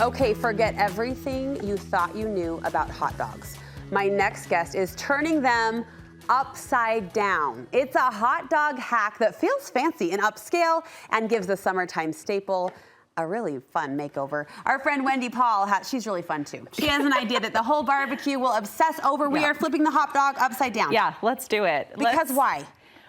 Okay, forget everything you thought you knew about hot dogs. My next guest is turning them upside down. It's a hot dog hack that feels fancy and upscale and gives the summertime staple a really fun makeover. Our friend Wendy Paul, she's really fun too. She has an idea that the whole barbecue will obsess over. We are flipping the hot dog upside down. Yeah, let's do it. Because why?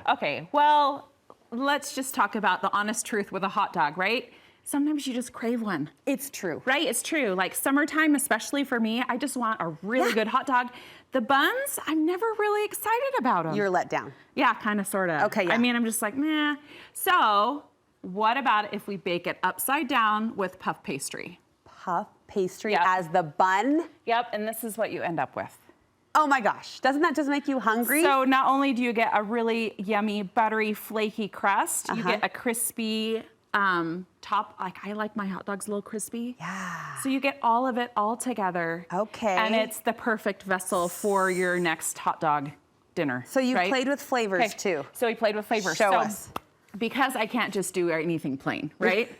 Okay, well, let's just talk about the honest truth with a hot dog, right? Sometimes you just crave one. It's true. Right, it's true. Like summertime, especially for me, I just want a really good hot dog. The buns, I'm never really excited about them. You're let down. Yeah, kind of, sort of. Okay, yeah. I mean, I'm just like, nah. So, what about if we bake it upside down with puff pastry? Puff pastry as the bun? Yep, and this is what you end up with. Oh my gosh, doesn't that just make you hungry? So not only do you get a really yummy, buttery, flaky crust, you get a crispy top. Like, I like my hot dogs a little crispy. Yeah. So you get all of it all together. Okay. And it's the perfect vessel for your next hot dog dinner. So you played with flavors too. So we played with flavors. Show us. Because I can't just do anything plain, right?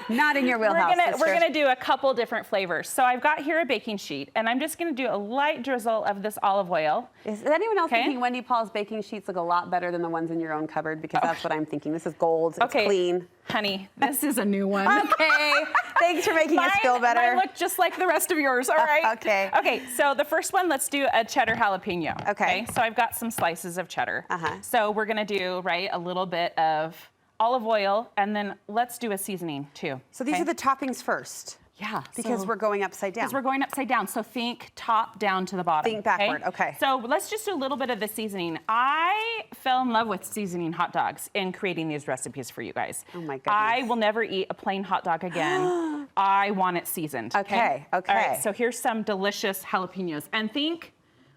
Not in your wheelhouse. We're gonna do a couple different flavors. So I've got here a baking sheet, and I'm just gonna do a light drizzle of this olive oil. Is anyone else thinking Wendy Paul's baking sheets look a lot better than the ones in your own cupboard? Because that's what I'm thinking. This is gold, it's clean. Honey, this is a new one. Okay, thanks for making us feel better. Mine look just like the rest of yours, all right? Okay. Okay, so the first one, let's do a cheddar jalapeno. Okay. So I've got some slices of cheddar. So we're gonna do, a little bit of olive oil, and then let's do a seasoning too. So these are the toppings first? Yeah. Because we're going upside down. Because we're going upside down, so think top down to the bottom. Think backward, okay. So let's just do a little bit of the seasoning. I fell in love with seasoning hot dogs in creating these recipes for you guys. Oh my goodness. I will never eat a plain hot dog again. I want it seasoned. Okay. All right, so here's some delicious jalapenos. And think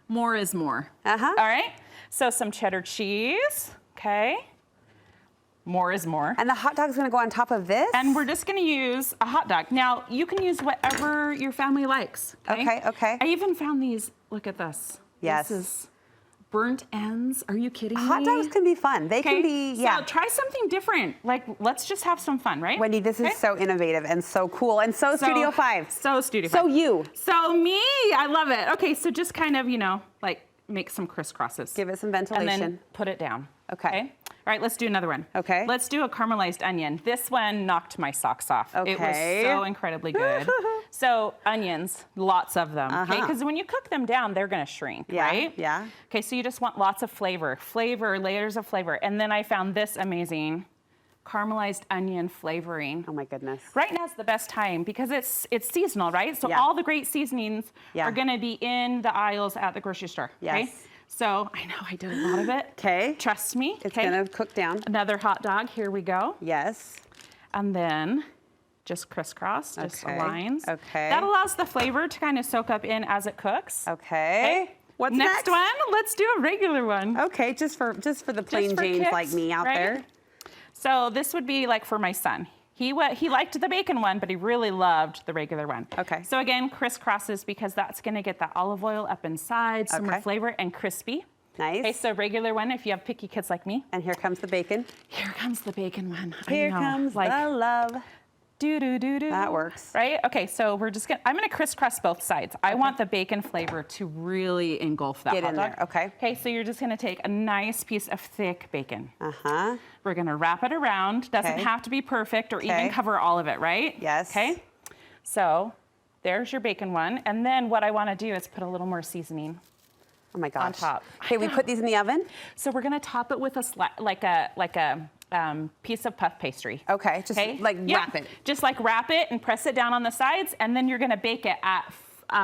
more is more. All right, so some cheddar cheese, okay. More is more. And the hot dog's gonna go on top of this? And we're just gonna use a hot dog. Now, you can use whatever your family likes. Okay. I even found these, look at this. Yes. This is burnt ends, are you kidding me? Hot dogs can be fun. They can be, So try something different. Like, let's just have some fun, right? Wendy, this is so innovative and so cool. And so Studio 5. So Studio 5. So you. So me, I love it. Okay, so just kind of, make some crisscrosses. Give it some ventilation. And then put it down. Okay. All right, let's do another one. Okay. Let's do a caramelized onion. This one knocked my socks off. Okay. It was so incredibly good. So onions, lots of them, okay? Because when you cook them down, they're gonna shrink, right? Yeah. Okay, so you just want lots of flavor, layers of flavor. And then I found this amazing caramelized onion flavoring. Oh my goodness. Right now's the best time because it's seasonal, right? So all the great seasonings are gonna be in the aisles at the grocery store, okay? So I know I did a lot of it. Okay. Trust me. It's gonna cook down. Another hot dog, here we go. Yes. And then just crisscross, just lines. Okay. That allows the flavor to kind of soak up in as it cooks. Okay. What's next one? Let's do a regular one. Okay, just for the plain Janes like me out there. So this would be like for my son. He liked the bacon one, but he really loved the regular one. Okay. So again, crisscrosses because that's gonna get that olive oil up inside, some more flavor and crispy. Nice. Okay, so regular one if you have picky kids like me. And here comes the bacon. Here comes the bacon one. Here comes the love. Do-do-do-do. That works. Right? Okay, so I'm gonna crisscross both sides. I want the bacon flavor to really engulf that hot dog. Get in there, okay. Okay, so you're just gonna take a nice piece of thick bacon. We're gonna wrap it around. Doesn't have to be perfect or even cover all of it, right? Yes. Okay, so there's your bacon one. And then what I wanna do is put a little more seasoning. Oh my gosh. On top. Okay, we put these in the oven? So we're gonna top it with a piece of puff pastry. Okay, just wrap it. Just like wrap it and press it down on the sides, and then you're gonna bake it at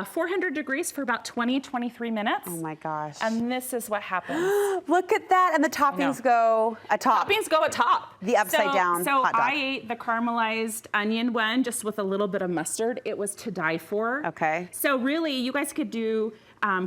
400 degrees for about 20-23 minutes. Oh my gosh. And this is what happens. Look at that, and the toppings go atop. Toppings go atop. The upside down hot dog. I ate the caramelized onion one just with a little bit of mustard. It was to die for. Okay. So really, you guys could do,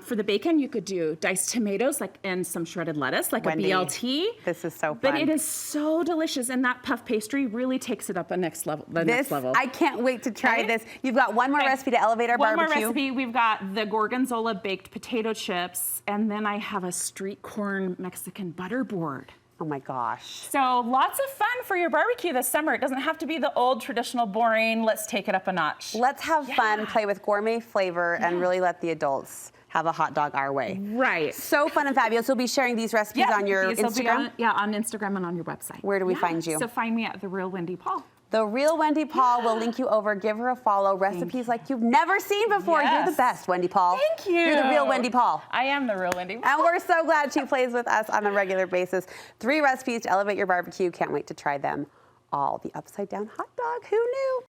for the bacon, you could do diced tomatoes and some shredded lettuce, like Wendy, a BLT. This is so fun. But it is so delicious, and that puff pastry really takes it up a next level. Next level. I can't wait to try this. You've got one more recipe to elevate our barbecue. One more recipe. We've got the gorgonzola baked potato chips, and then I have a street corn Mexican butter board. Oh my gosh. So lots of fun for your barbecue this summer. It doesn't have to be the old traditional boring, let's take it up a notch. Let's have fun, play with gourmet flavor, and really let the adults have a hot dog our way. Right. So fun and fabulous. You'll be sharing these recipes on your Instagram? On Instagram and on your website. Where do we find you? So find me at The Real Wendy Paul. The Real Wendy Paul will link you over. Give her a follow. Recipes like you've never seen before. Yes. You're the best, Wendy Paul. Thank you. You're the Real Wendy Paul. I am the Real Wendy Paul. And we're so glad she plays with us on a regular basis. 3 recipes to elevate your barbecue. Can't wait to try them all. The upside down hot dog. Who knew?